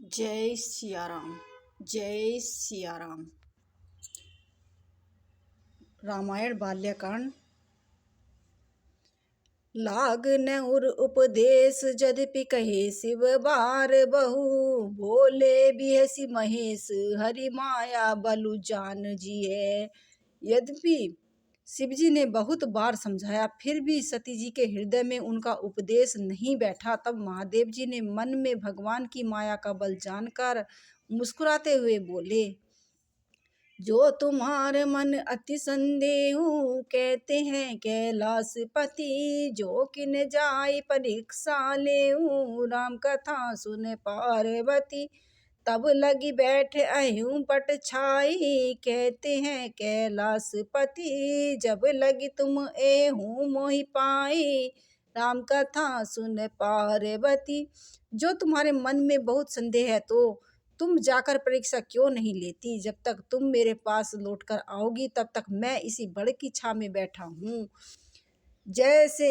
जय सिया राम। जय सिया राम। रामायण बाल्यकांड। लाग न उर उपदेश यद्यपि कहे शिव बार बहु, बोले बिहसी महेश हरि माया बलु जान जिए। यद्यपि शिवजी ने बहुत बार समझाया, फिर भी सती जी के हृदय में उनका उपदेश नहीं बैठा। तब महादेव जी ने मन में भगवान की माया का बल जानकर मुस्कुराते हुए बोले, जो तुम्हारे मन अति संदेहु, कहते हैं कैलाशपति। जो किन जाय परीक्षा लेऊ, राम कथा सुन पार्वती। तब लगी बैठ अहिं पट छाई, कहते हैं कैलाशपति। जब लगी तुम एहूँ मोहि पाई, राम कथा सुन पार्वती। जो तुम्हारे मन में बहुत संदेह है तो तुम जाकर परीक्षा क्यों नहीं लेती? जब तक तुम मेरे पास लौटकर आओगी तब तक मैं इसी बड़ की छाव में बैठा हूँ। जैसे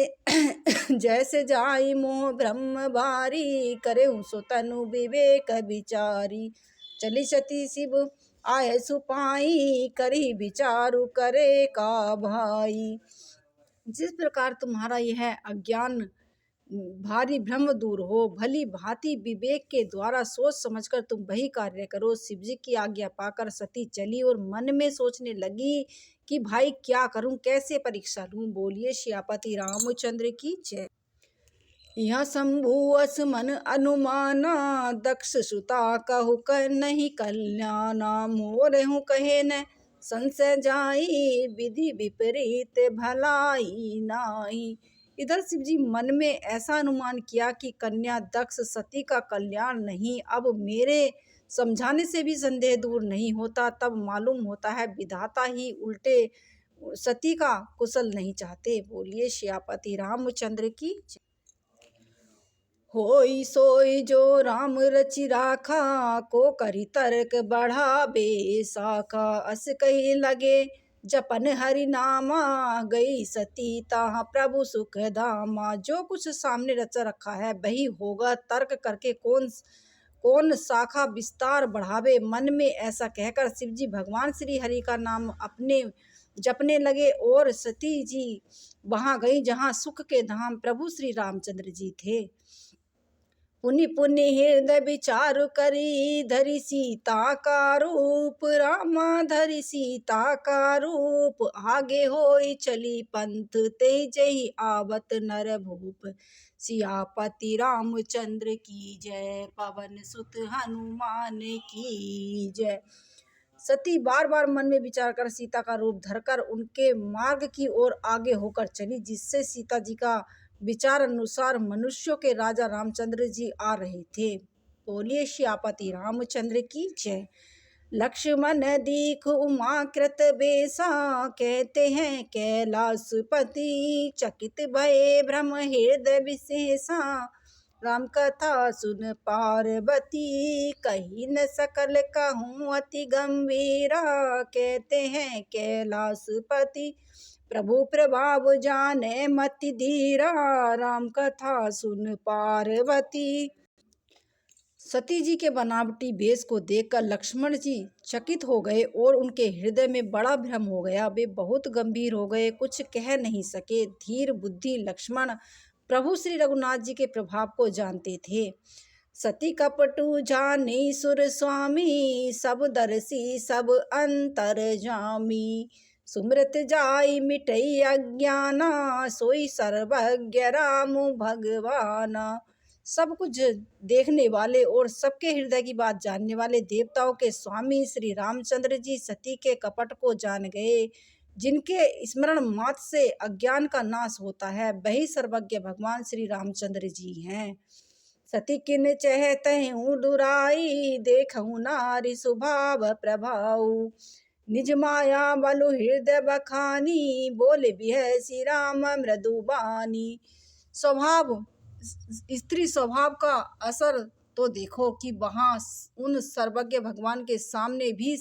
जैसे जाई मोह ब्रह्म भारी, करे सो तनु विवेक विचारी। चली सती शिव आए सुपाई, करी विचारु करे का भाई। जिस प्रकार तुम्हारा यह अज्ञान भारी भ्रम दूर हो, भली भांति विवेक के द्वारा सोच समझकर तुम वही कार्य करो। शिवजी की आज्ञा पाकर सती चली और मन में सोचने लगी कि भाई क्या करूं, कैसे परीक्षा लूं। बोलिए सियापति रामचंद्र की जय। यह शंभु अस मन अनुमाना, दक्ष सुता कहु कर नहीं कल्याणा। मोरहु कहे न संशय जाई, विधि विपरीत भलाई नाई। इधर शिवजी मन में ऐसा अनुमान किया कि कन्या दक्ष सती का कल्याण नहीं। अब मेरे समझाने से भी संदेह दूर नहीं होता। तब मालूम होता है विधाता ही उल्टे सती का कुशल नहीं चाहते। बोलिए सियापति रामचंद्र की। होई सोई जो राम रचि राखा, को करी तर्क बढ़ावे साखा। अस कही लगे जपन हरि नामा, गई सती ताहा प्रभु सुख धामा। जो कुछ सामने रचा रखा है वही होगा, तर्क करके कौन शाखा विस्तार बढ़ावे। मन में ऐसा कहकर शिवजी भगवान श्री हरि का नाम अपने जपने लगे और सती जी वहां गई जहां सुख के धाम प्रभु श्री रामचंद्र जी थे। पुनि पुनि हृदय विचार करी, धरि सीता का रूप रामा धरि सीता का रूप। आगे होई चली पंथ ते जही आवत नर भूप। सियापति रामचंद्र की जय, पवन सुत हनुमान की जय। सती बार बार मन में विचार कर सीता का रूप धरकर उनके मार्ग की ओर आगे होकर चली, जिससे सीता जी का विचार अनुसार मनुष्यों के राजा रामचंद्र जी आ रहे थे। बोलिए सियापति रामचंद्र की जय। लक्ष्मण दीख उमाकृत बेसा, कहते हैं कैलाशपति। चकित भये भ्रम हृदय विशेषा, राम कथा सुन पार्वती। कही न सकल कहूँ अति गंभीरा, कहते हैं कैलाशपति। प्रभु प्रभाव जाने मति धीरा, राम कथा सुन पार्वती। सती जी के बनावटी वेश को देखकर लक्ष्मण जी चकित हो गए और उनके हृदय में बड़ा भ्रम हो गया। वे बहुत गंभीर हो गए, कुछ कह नहीं सके। धीर बुद्धि लक्ष्मण प्रभु श्री रघुनाथ जी के प्रभाव को जानते थे। सती कपटु जानी सुर स्वामी, सब दर्शी सब अंतर्जामी। सुमृत जाई मिटई अज्ञाना, सोई सर्वज्ञ राम भगवाना। सब कुछ देखने वाले और सबके हृदय की बात जानने वाले देवताओं के स्वामी श्री रामचंद्र जी सती के कपट को जान गए। जिनके स्मरण मात्र से अज्ञान का नाश होता है वही सर्वज्ञ भगवान श्री रामचंद्र जी हैं। सती किन चहतहु दुराई, देखहु नारी स्वभाव प्रभाऊ। निज माया बलु हृदय बखानी, बोले बिहसी राम मृदुबानी। स्वभाव स्त्री स्वभाव का असर तो देखो कि वहां उन सर्वज्ञ भगवान के सामने भी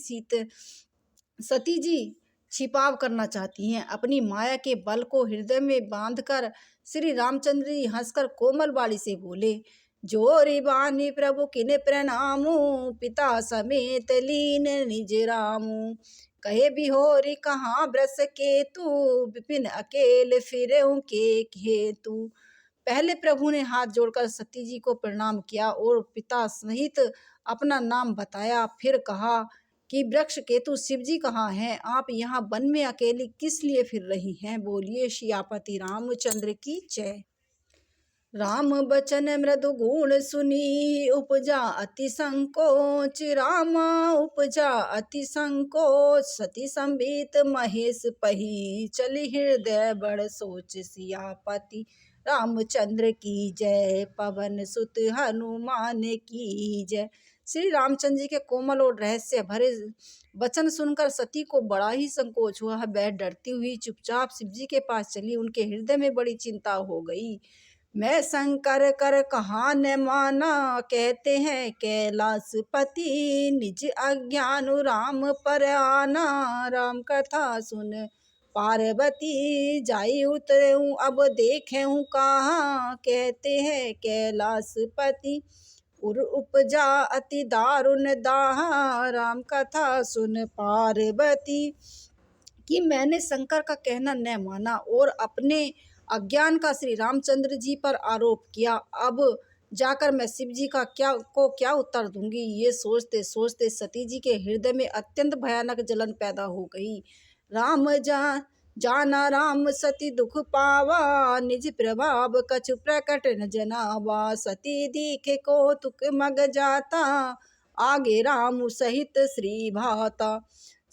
सती जी छिपाव करना चाहती हैं। अपनी माया के बल को हृदय में बांधकर श्री रामचंद्र जी हंसकर कोमल बाणी से बोले, जोरी बानी प्रभु किन प्रणामू, पिता समेत लीन निज रामू। कहे बिहोरी कहाँ ब्रस केतु, विपिन अकेले फिरऊं के हेतु। पहले प्रभु ने हाथ जोड़कर सती जी को प्रणाम किया और पिता सहित अपना नाम बताया। फिर कहा कि वृक्ष केतु शिव जी कहाँ हैं? आप यहाँ वन में अकेली किस लिए फिर रही हैं? बोलिए सियापति रामचंद्र की जय। राम बचन मृदु गुण सुनी, उपजा अति संकोच। रामा उपजा अति संकोच, सती संबित महेश पही। चली हृदय बड़ सोच, सियापति रामचंद्र की जय। पवन सुत हनुमान की जय। श्री रामचंद्र जी के कोमल और रहस्य भरे वचन सुनकर सती को बड़ा ही संकोच हुआ। वह डरती हुई चुपचाप शिव जी के पास चली। उनके हृदय में बड़ी चिंता हो गई। मैं शंकर कर कहा न माना, कहते हैं कैलाशपति। निज अज्ञान राम पर आना, राम कथा सुन पार्वती। जाई उतरूं अब देखें कहाँ, कहते हैं कैलाशपति। उर उपजा अति दारुण दाहा, राम कथा सुन पार्वती। कि मैंने शंकर का कहना न माना और अपने अज्ञान का श्री रामचंद्र जी पर आरोप किया। अब जाकर मैं शिव जी का क्या उत्तर दूंगी? ये सोचते सोचते सती जी के हृदय में अत्यंत भयानक जलन पैदा हो गई। राम जाना राम सती दुख पावा, निज प्रभाव कछु प्रकट न जनावा। सती दीखे कौतुक मग जाता, आगे राम सहित श्री भाता।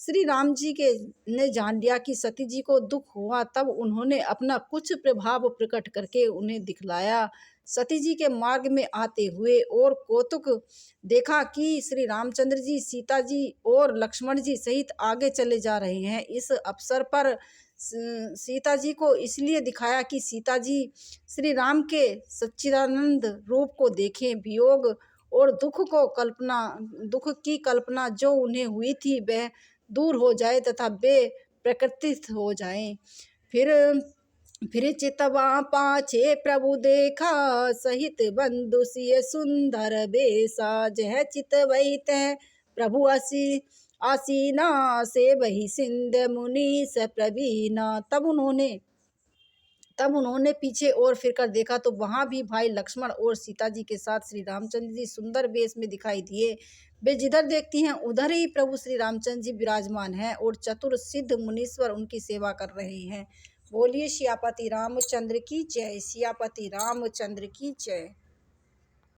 श्री राम जी के ने जान लिया कि सती जी को दुख हुआ, तब उन्होंने अपना कुछ प्रभाव प्रकट करके उन्हें दिखलाया। सती जी के मार्ग में आते हुए और कौतुक देखा कि श्री रामचंद्र जी सीता जी और लक्ष्मण जी सहित आगे चले जा रहे हैं। इस अवसर पर सीता जी को इसलिए दिखाया कि सीता जी श्री राम के सच्चिदानंद रूप को देखें। वियोग और दुख की कल्पना जो उन्हें हुई थी वह दूर हो जाए तथा वे प्रकृतिस्थ हो जाएं। फिर चितवा पाछे प्रभु देखा, सहित बंधु सिय सुंदर बेसा। जह चितवई तह प्रभु आसीना, से वही सिंध मुनि स प्रवीणा। तब उन्होंने पीछे और फिरकर देखा तो वहां भी भाई लक्ष्मण और सीता जी के साथ श्री रामचंद्र जी सुंदर वेश में दिखाई दिए। वे जिधर देखती हैं उधर ही प्रभु श्री रामचंद्र जी विराजमान हैं और चतुर सिद्ध मुनीश्वर उनकी सेवा कर रहे हैं। बोलिए सियापति रामचंद्र की जय। सियापति रामचंद्र की जय।